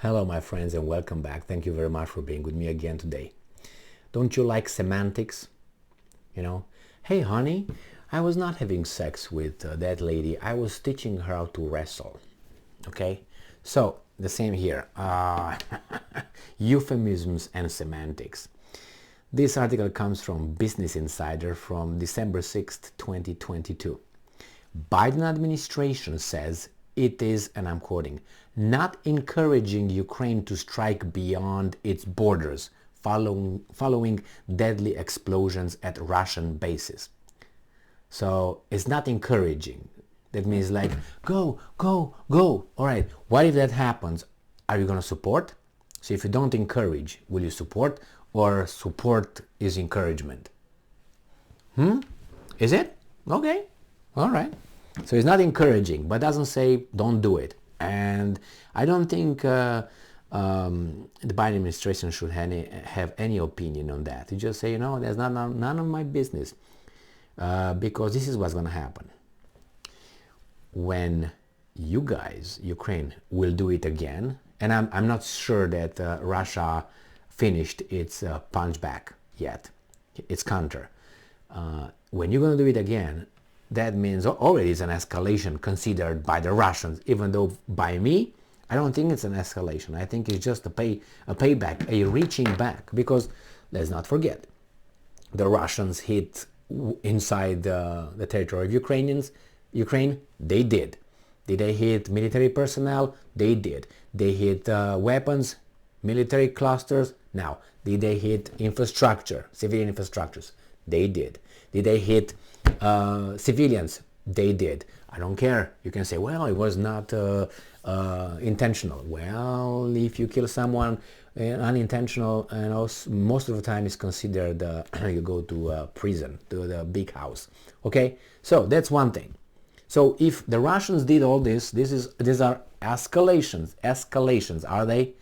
Hello my friends and welcome back. Thank you very much for being with me again today. Don't you like semantics? You know, hey honey, I was not having sex with that lady. I was teaching her how to wrestle. Okay, so the same here. Euphemisms and semantics. This article comes from Business Insider from December 6th, 2022. Biden administration says it is, and I'm quoting, not encouraging Ukraine to strike beyond its borders following deadly explosions at Russian bases. So it's not encouraging. That means like, go, go, go. All right, what if that happens? Are you going to support? So if you don't encourage, will you support? Or support is encouragement? Is it? Okay, all right. So it's not encouraging, but doesn't say don't do it. And I don't think the Biden administration should have any opinion on that. You just say, you know, there's none of my business, because this is what's going to happen. When you guys, Ukraine, will do it again, and I'm not sure that Russia finished its punch back yet, its counter. When you're going to do it again, that means already it's an escalation considered by the Russians, even though by me, I don't think it's an escalation. I think it's just a payback, a reaching back, because let's not forget, the Russians hit inside the territory of Ukraine, they did. Did they hit military personnel? They did. They hit weapons, military clusters? Now, did they hit infrastructure, civilian infrastructures? They did. Did they hit civilians? They did. I don't care. You can say, well, it was not intentional. Well, if you kill someone unintentional, and also most of the time it's considered you go to prison, to the big house. Okay, so that's one thing. So if the Russians did all this, these are escalations, are they?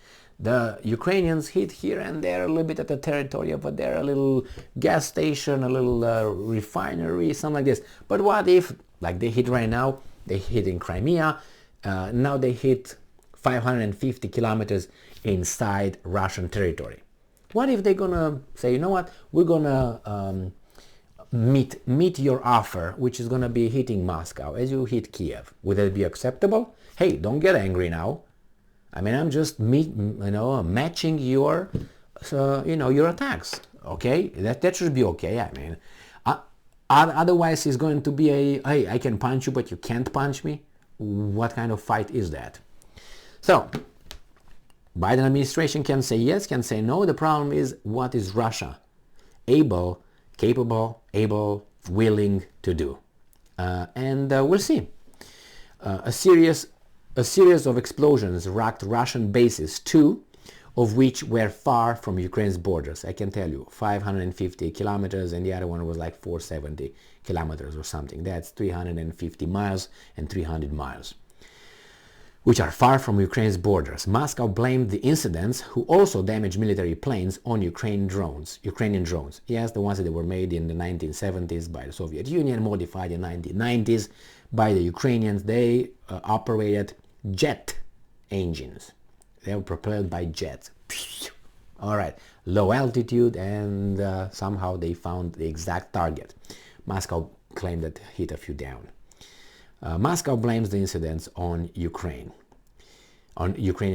The Ukrainians hit here and there a little bit at the territory over there, a little gas station, a little refinery, something like this. But what if, like they hit right now, they hit in Crimea, now they hit 550 kilometers inside Russian territory? What if they're gonna say, you know what, we're gonna meet your offer, which is gonna be hitting Moscow as you hit Kiev? Would that be acceptable? Hey, don't get angry now. I mean, I'm just matching your, your attacks. Okay, that should be okay. I mean, otherwise it's going to be hey, I can punch you, but you can't punch me. What kind of fight is that? So, Biden administration can say yes, can say no. The problem is, what is Russia capable, willing to do? And we'll see. A series of explosions rocked Russian bases, two of which were far from Ukraine's borders. I can tell you, 550 kilometers, and the other one was like 470 kilometers or something. That's 350 miles and 300 miles, which are far from Ukraine's borders. Moscow blamed the incidents, who also damaged military planes, on Ukrainian drones. Yes, the ones that were made in the 1970s by the Soviet Union, modified in the 1990s by the Ukrainians. They operated jet engines. They were propelled by jets. All right, low altitude, and somehow they found the exact target. Moscow claimed that hit a few down. Moscow blames the incidents on Ukrainian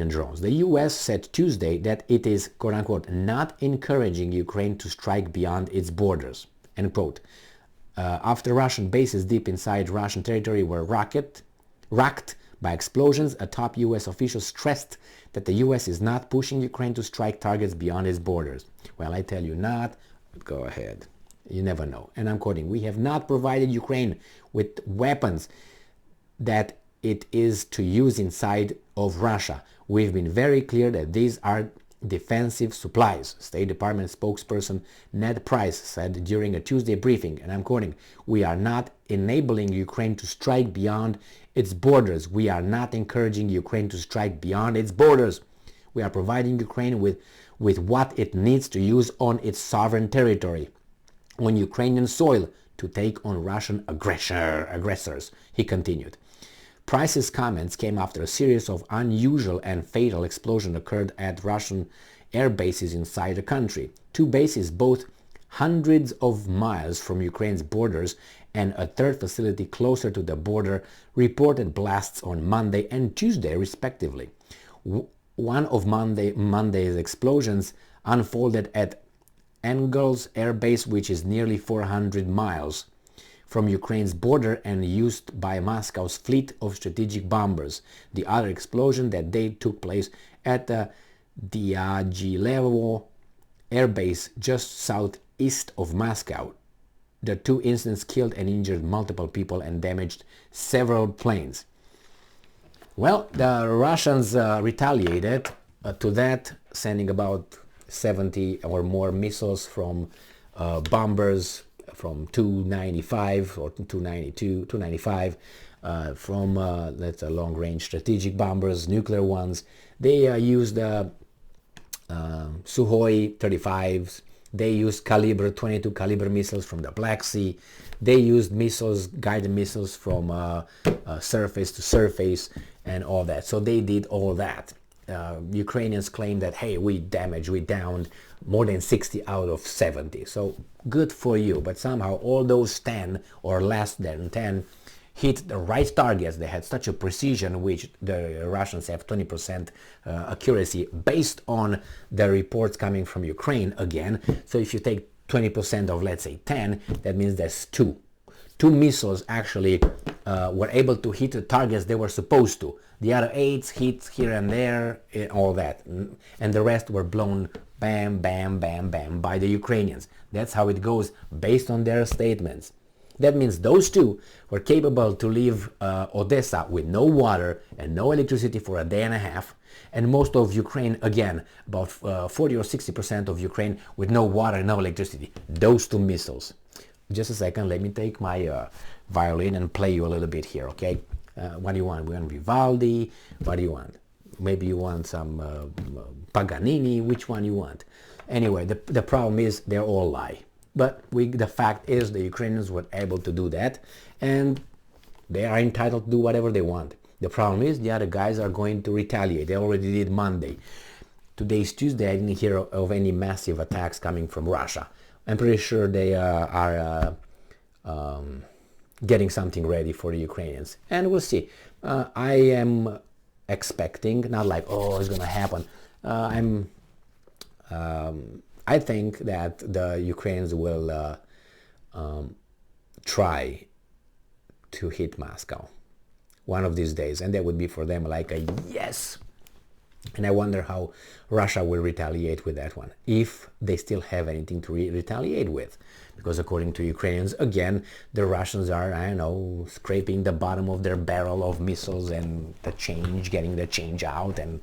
drones. The US said Tuesday that it is, quote unquote, not encouraging Ukraine to strike beyond its borders, end quote. After Russian bases deep inside Russian territory were rocked by explosions, a top US official stressed that the US is not pushing Ukraine to strike targets beyond its borders. Well, I tell you not, but go ahead. You never know. And I'm quoting, we have not provided Ukraine with weapons that it is to use inside of Russia. We've been very clear that these are defensive supplies, State Department spokesperson Ned Price said during a Tuesday briefing, and I'm quoting, we are not enabling Ukraine to strike beyond its borders. We are not encouraging Ukraine to strike beyond its borders. We are providing Ukraine with what it needs to use on its sovereign territory, on Ukrainian soil, to take on Russian aggressors, he continued. Price's comments came after a series of unusual and fatal explosions occurred at Russian air bases inside the country. Two bases, both hundreds of miles from Ukraine's borders, and a third facility closer to the border, reported blasts on Monday and Tuesday, respectively. One of Monday's explosions unfolded at Engels Air Base, which is nearly 400 miles from Ukraine's border and used by Moscow's fleet of strategic bombers. The other explosion that day took place at the Diaghilevo Air Base just southeast of Moscow. The two incidents killed and injured multiple people and damaged several planes. Well, the Russians retaliated to that, sending about 70 or more missiles from bombers from 295 or 292, 295, from that's a long-range strategic bombers, nuclear ones. They used Sukhoi 35s. They used caliber 22 caliber missiles from the Black Sea. They used missiles, guided missiles from surface to surface and all that. So they did all that. Ukrainians claim that, hey, we downed more than 60 out of 70. So good for you. But somehow all those 10 or less than 10 hit the right targets. They had such a precision, which the Russians have 20% accuracy based on the reports coming from Ukraine again. So if you take 20% of, let's say, 10, that means there's two. Two missiles actually were able to hit the targets they were supposed to. The other 8 hit here and there, all that. And the rest were blown bam, bam, bam, bam by the Ukrainians. That's how it goes based on their statements. That means those two were capable to leave Odessa with no water and no electricity for a day and a half. And most of Ukraine, again, about 40 or 60% of Ukraine with no water and no electricity. Those two missiles. Just a second, let me take my violin and play you a little bit here, okay? What do you want? We want Vivaldi? What do you want? Maybe you want some Paganini? Which one you want? Anyway, the problem is they're all lie. But the fact is the Ukrainians were able to do that, and they are entitled to do whatever they want. The problem is the other guys are going to retaliate. They already did Monday. Today's Tuesday. I didn't hear of any massive attacks coming from Russia. I'm pretty sure they are getting something ready for the Ukrainians. And we'll see. I am expecting, not like, oh, it's going to happen. I think that the Ukrainians will try to hit Moscow one of these days, and that would be for them like a yes. And I wonder how Russia will retaliate with that one, if they still have anything to retaliate with. Because according to Ukrainians, again, the Russians are, I don't know, scraping the bottom of their barrel of missiles and the change, getting the change out and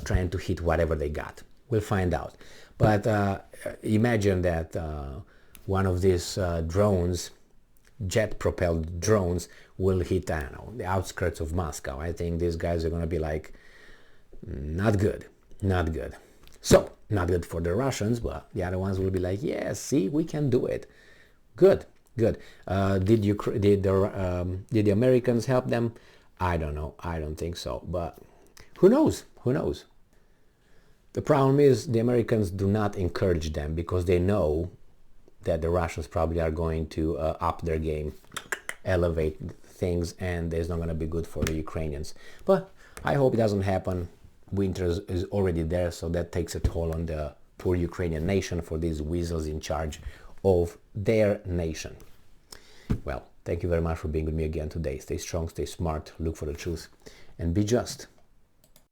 trying to hit whatever they got. We'll find out. But imagine that one of these drones, jet-propelled drones, will hit, I don't know, the outskirts of Moscow. I think these guys are going to be like, not good, not good. So, not good for the Russians, but the other ones will be like, yeah, see, we can do it. Good, good. Did the Americans help them? I don't know. I don't think so. But who knows? Who knows? The problem is the Americans do not encourage them because they know that the Russians probably are going to up their game, elevate things, and it's not going to be good for the Ukrainians. But I hope it doesn't happen. Winter is already there, so that takes a toll on the poor Ukrainian nation for these weasels in charge of their nation. Well, thank you very much for being with me again today. Stay strong, stay smart, look for the truth, and be just.